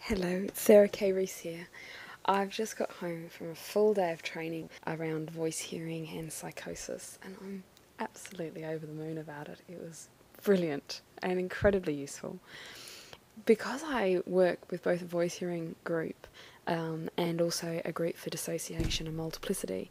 Hello, it's Sarah K. Reese here. I've just got home from a full day of training around voice hearing and psychosis, and I'm absolutely over the moon about it. It was brilliant and incredibly useful. Because I work with both a voice hearing group and also a group for dissociation and multiplicity,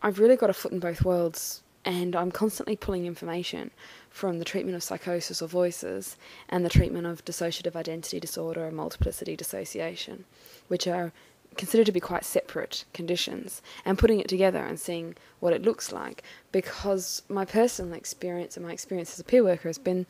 I've really got a foot in both worlds, and I'm constantly pulling information from the treatment of psychosis or voices and the treatment of dissociative identity disorder and multiplicity dissociation, which are considered to be quite separate conditions, and putting it together and seeing what it looks like, because my personal experience and my experience as a peer worker has been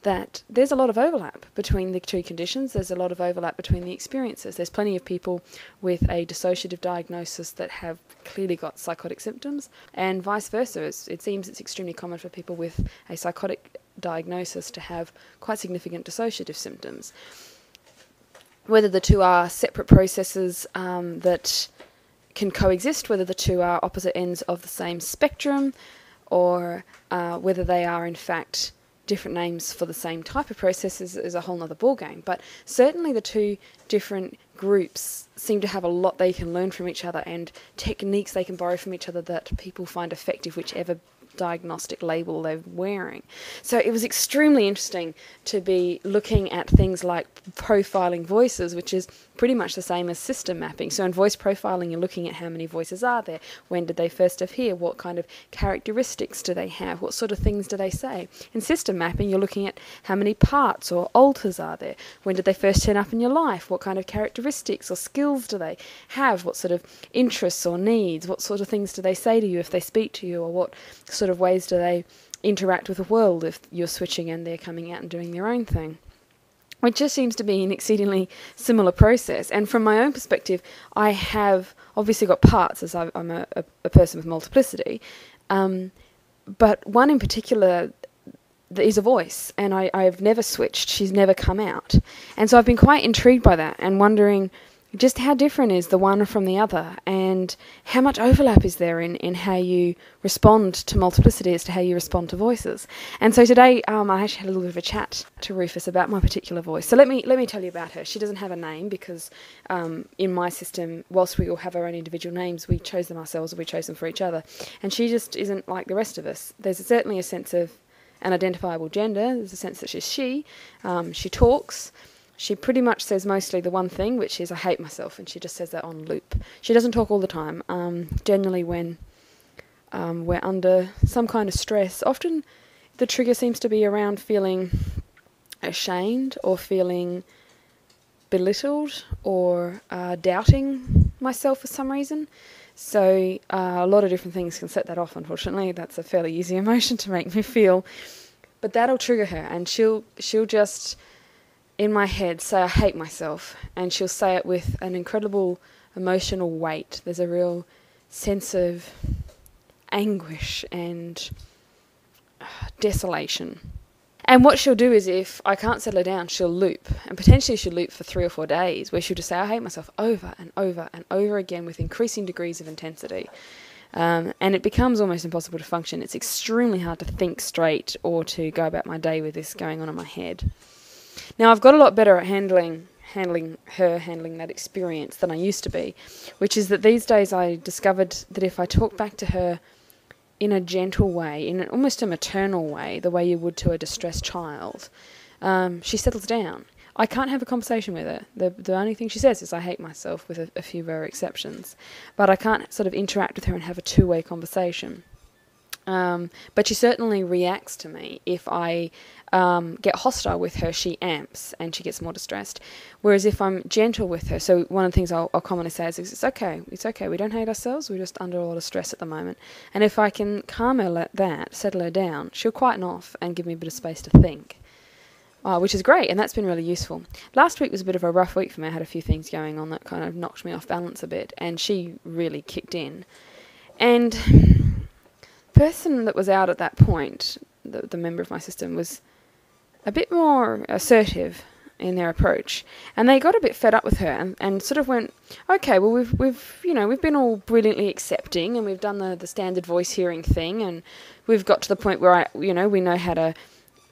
that there's a lot of overlap between the two conditions. There's a lot of overlap between the experiences. There's plenty of people with a dissociative diagnosis that have clearly got psychotic symptoms, and vice versa. It seems it's extremely common for people with a psychotic diagnosis to have quite significant dissociative symptoms. Whether the two are separate processes that can coexist, whether the two are opposite ends of the same spectrum, or whether they are in fact different names for the same type of process is a whole nother ballgame. But certainly the two different groups seem to have a lot they can learn from each other, and techniques they can borrow from each other that people find effective, whichever diagnostic label they're wearing. So it was extremely interesting to be looking at things like profiling voices, which is pretty much the same as system mapping. So in voice profiling, you're looking at how many voices are there, when did they first appear, what kind of characteristics do they have, what sort of things do they say. In system mapping, you're looking at how many parts or alters are there, when did they first turn up in your life, what kind of characteristics or skills do they have, what sort of interests or needs, what sort of things do they say to you if they speak to you, or what sort of ways do they interact with the world if you're switching and they're coming out and doing their own thing. Which just seems to be an exceedingly similar process. And from my own perspective, I have obviously got parts, as I'm a person with multiplicity, but one in particular is a voice, and I've never switched. She's never come out. And so I've been quite intrigued by that and wondering just how different is the one from the other, and how much overlap is there in how you respond to multiplicity as to how you respond to voices. And so today I actually had a little bit of a chat to Rufus about my particular voice. So let me tell you about her. She doesn't have a name because in my system, whilst we all have our own individual names, we chose them ourselves, or we chose them for each other. And she just isn't like the rest of us. There's certainly a sense of an identifiable gender. There's a sense that she's she. She talks. She pretty much says mostly the one thing, which is, I hate myself, and she just says that on loop. She doesn't talk all the time. Generally when we're under some kind of stress, often the trigger seems to be around feeling ashamed, or feeling belittled, or doubting myself for some reason. So a lot of different things can set that off, unfortunately. That's a fairly easy emotion to make me feel. But that'll trigger her, and she'll just, in my head, say, I hate myself, and she'll say it with an incredible emotional weight. There's a real sense of anguish and desolation. And what she'll do is, if I can't settle her down, she'll loop, and potentially she'll loop for 3 or 4 days, where she'll just say, I hate myself, over and over and over again, with increasing degrees of intensity. And it becomes almost impossible to function. It's extremely hard to think straight or to go about my day with this going on in my head. Now, I've got a lot better at handling that experience than I used to be, which is that these days I discovered that if I talk back to her in a gentle way, in almost a maternal way, the way you would to a distressed child, she settles down. I can't have a conversation with her. The only thing she says is, I hate myself, with a few rare exceptions. But I can't sort of interact with her and have a two-way conversation. But she certainly reacts to me. If I get hostile with her, she amps and she gets more distressed. Whereas if I'm gentle with her, so one of the things I'll commonly say is, it's okay, we don't hate ourselves, we're just under a lot of stress at the moment. And if I can calm her like that, settle her down, she'll quieten off and give me a bit of space to think. Which is great, and that's been really useful. Last week was a bit of a rough week for me. I had a few things going on that kind of knocked me off balance a bit, and she really kicked in. And the person that was out at that point, the member of my system, was a bit more assertive in their approach, and they got a bit fed up with her and sort of went, okay, well we've been all brilliantly accepting, and we've done the standard voice hearing thing, and we've got to the point where we know how to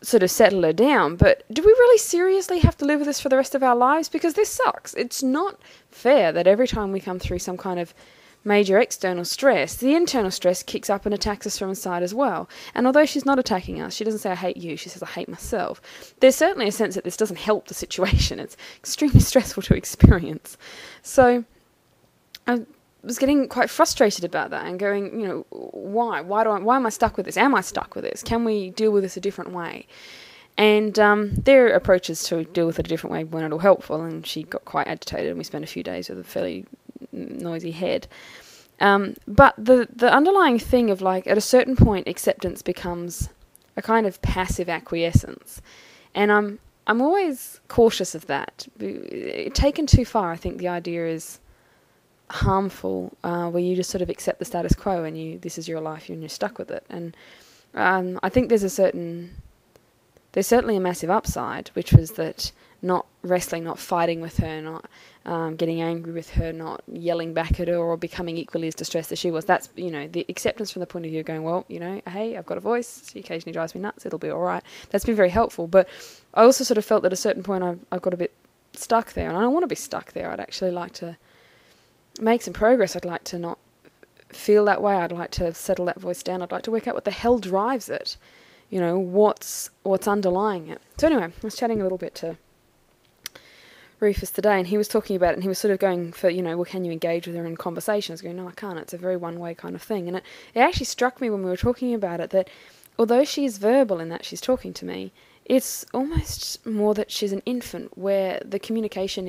sort of settle her down. But do we really seriously have to live with this for the rest of our lives? Because this sucks. It's not fair that every time we come through some kind of major external stress, the internal stress kicks up and attacks us from inside as well. And although she's not attacking us, she doesn't say I hate you, she says I hate myself. There's certainly a sense that this doesn't help the situation. It's extremely stressful to experience. So I was getting quite frustrated about that and going, why am I stuck with this? Am I stuck with this? Can we deal with this a different way? And their approaches to deal with it a different way weren't at all helpful, and she got quite agitated, and we spent a few days with a fairly noisy head. But the underlying thing of, like, at a certain point, acceptance becomes a kind of passive acquiescence, and I'm always cautious of that. Taken too far, I think the idea is harmful, where you just sort of accept the status quo and this is your life and you're stuck with it. And I think there's certainly a massive upside, which was that not wrestling, not fighting with her, not getting angry with her, not yelling back at her or becoming equally as distressed as she was. That's, the acceptance from the point of view of going, well, hey, I've got a voice, she occasionally drives me nuts, it'll be all right. That's been very helpful. But I also sort of felt that at a certain point I've got a bit stuck there, and I don't want to be stuck there. I'd actually like to make some progress. I'd like to not feel that way. I'd like to settle that voice down. I'd like to work out what the hell drives it. What's underlying it. So anyway, I was chatting a little bit to Rufus today, and he was talking about it, and he was sort of going for, well, can you engage with her in conversations? Going, no, I can't. It's a very one-way kind of thing. And it actually struck me when we were talking about it that although she is verbal in that she's talking to me, it's almost more that she's an infant, where the communication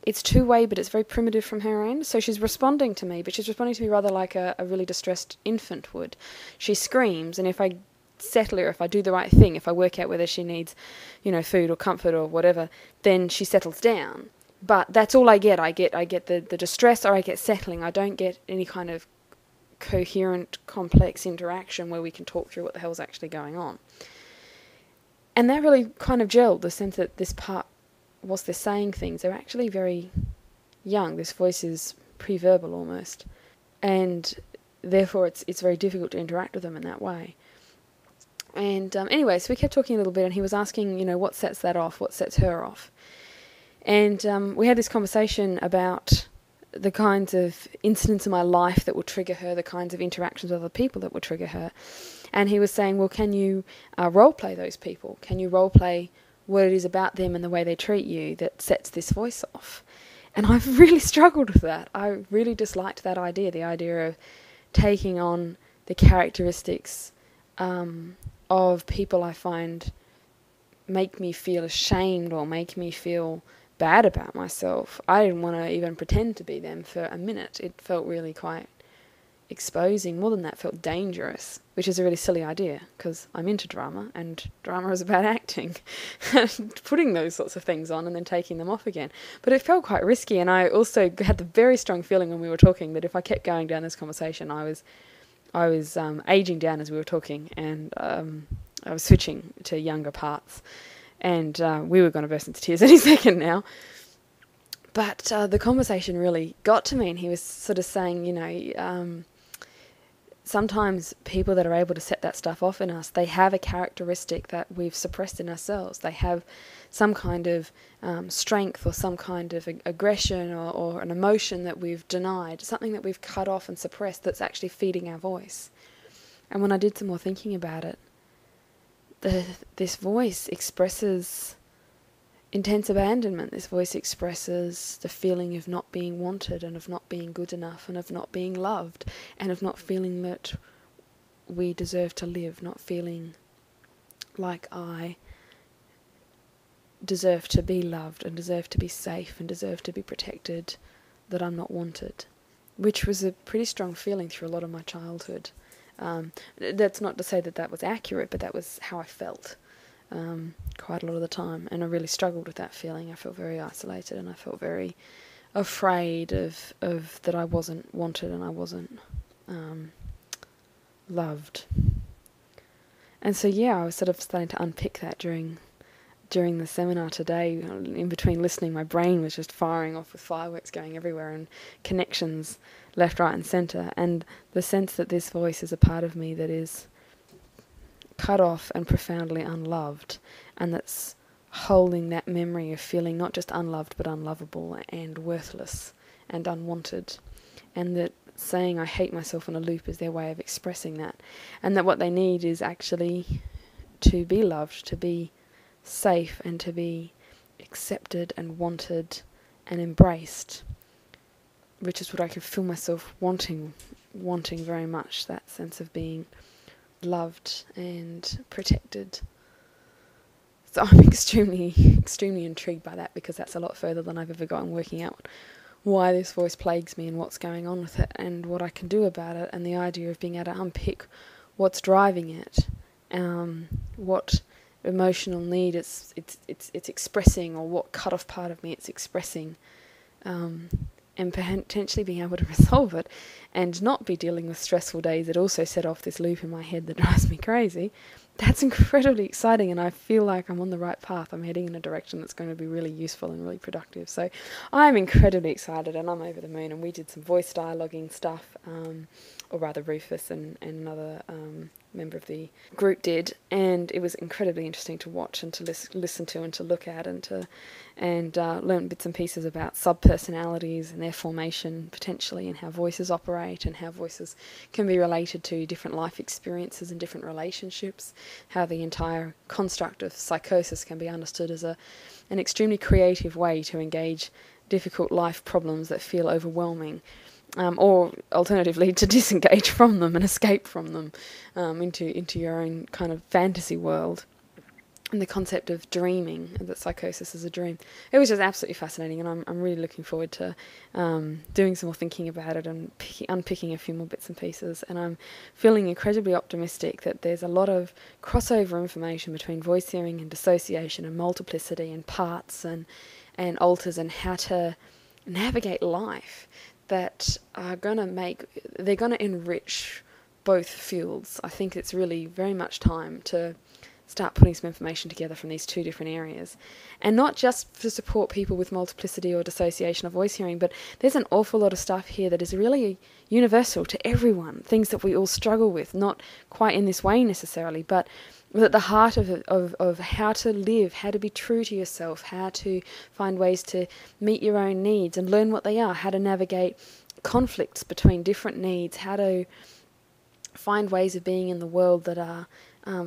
it's two-way, but it's very primitive from her end. So she's responding to me, but she's responding to me rather like a really distressed infant would. She screams, and if I settle her, if I do the right thing, if I work out whether she needs, food or comfort or whatever, then she settles down. But that's all I get. I get the distress, or I get settling. I don't get any kind of coherent, complex interaction where we can talk through what the hell's actually going on. And that really kind of gelled, the sense that this part, whilst they're saying things, they're actually very young. This voice is pre-verbal almost. And therefore it's very difficult to interact with them in that way. And anyway, so we kept talking a little bit, and he was asking, what sets that off, what sets her off. And we had this conversation about the kinds of incidents in my life that will trigger her, the kinds of interactions with other people that will trigger her. And he was saying, well, can you role-play those people? Can you role-play what it is about them and the way they treat you that sets this voice off? And I've really struggled with that. I really disliked that idea, the idea of taking on the characteristics of people I find make me feel ashamed or make me feel bad about myself. I didn't want to even pretend to be them for a minute. It felt really quite exposing. More than that, felt dangerous, which is a really silly idea because I'm into drama, and drama is about acting and putting those sorts of things on and then taking them off again. But it felt quite risky, and I also had the very strong feeling when we were talking that if I kept going down this conversation, I was aging down as we were talking, and I was switching to younger parts, and we were going to burst into tears any second now. But the conversation really got to me, and he was sort of saying, sometimes people that are able to set that stuff off in us, they have a characteristic that we've suppressed in ourselves. They have some kind of strength or some kind of aggression or an emotion that we've denied, something that we've cut off and suppressed that's actually feeding our voice. And when I did some more thinking about it, this voice expresses intense abandonment. This voice expresses the feeling of not being wanted and of not being good enough and of not being loved and of not feeling that we deserve to live, not feeling like I deserve to be loved and deserve to be safe and deserve to be protected, that I'm not wanted, which was a pretty strong feeling through a lot of my childhood. That's not to say that that was accurate, but that was how I felt quite a lot of the time, and I really struggled with that feeling. I felt very isolated, and I felt very afraid of that I wasn't wanted and I wasn't loved. And so I was sort of starting to unpick that during the seminar today. In between listening, my brain was just firing off with fireworks going everywhere and connections left, right and centre, and the sense that this voice is a part of me that is cut off and profoundly unloved, and that's holding that memory of feeling not just unloved but unlovable and worthless and unwanted, and that saying I hate myself on a loop is their way of expressing that, and that what they need is actually to be loved, to be safe, and to be accepted and wanted and embraced, which is what I can feel myself wanting very much, that sense of being loved and protected. So I'm extremely intrigued by that, because that's a lot further than I've ever gotten, working out why this voice plagues me and what's going on with it and what I can do about it, and the idea of being able to unpick what's driving it, what emotional need it's expressing, or what cut-off part of me it's expressing, and potentially being able to resolve it and not be dealing with stressful days that also set off this loop in my head that drives me crazy. That's incredibly exciting, and I feel like I'm on the right path. I'm heading in a direction that's going to be really useful and really productive. So I'm incredibly excited, and I'm over the moon. And we did some voice dialoguing stuff, or rather Rufus and another member of the group did, and it was incredibly interesting to watch and to listen to and to look at, and learn bits and pieces about sub-personalities and their formation potentially, and how voices operate and how voices can be related to different life experiences and different relationships, how the entire construct of psychosis can be understood as an extremely creative way to engage difficult life problems that feel overwhelming, or alternatively to disengage from them and escape from them into your own kind of fantasy world. And the concept of dreaming, that psychosis is a dream. It was just absolutely fascinating, and I'm really looking forward to doing some more thinking about it and unpicking a few more bits and pieces. And I'm feeling incredibly optimistic that there's a lot of crossover information between voice hearing and dissociation and multiplicity and parts and alters, and how to navigate life, that are going to enrich both fields. I think it's really very much time to start putting some information together from these two different areas, and not just to support people with multiplicity or dissociation of voice hearing, but there's an awful lot of stuff here that is really universal to everyone, things that we all struggle with, not quite in this way necessarily, but at the heart of how to live, how to be true to yourself, how to find ways to meet your own needs and learn what they are, how to navigate conflicts between different needs, how to find ways of being in the world that are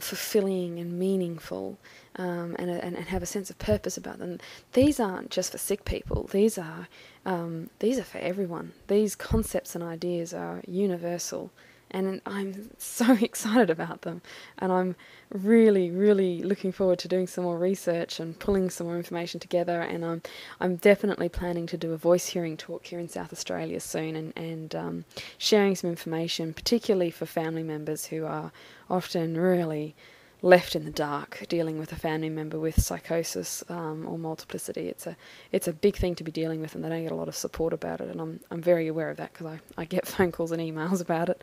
fulfilling and meaningful, and have a sense of purpose about them. These aren't just for sick people. These are for everyone. These concepts and ideas are universal, and I'm so excited about them. And I'm really, really looking forward to doing some more research and pulling some more information together. And I'm definitely planning to do a voice hearing talk here in South Australia soon, and sharing some information, particularly for family members who are often really left in the dark dealing with a family member with psychosis or multiplicity. It's a big thing to be dealing with, and they don't get a lot of support about it, and I'm very aware of that, because I get phone calls and emails about it.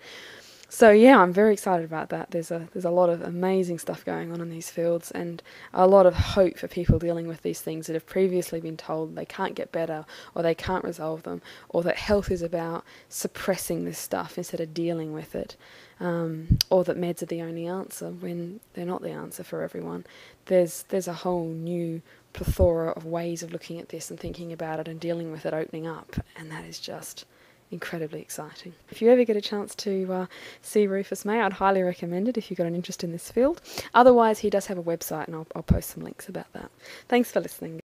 So yeah, I'm very excited about that. There's a lot of amazing stuff going on in these fields, and a lot of hope for people dealing with these things that have previously been told they can't get better, or they can't resolve them, or that health is about suppressing this stuff instead of dealing with it, or that meds are the only answer when they're not the answer for everyone. There's a whole new plethora of ways of looking at this and thinking about it and dealing with it opening up, and that is just incredibly exciting. If you ever get a chance to see Rufus May, I'd highly recommend it if you've got an interest in this field. Otherwise, he does have a website, and I'll post some links about that. Thanks for listening.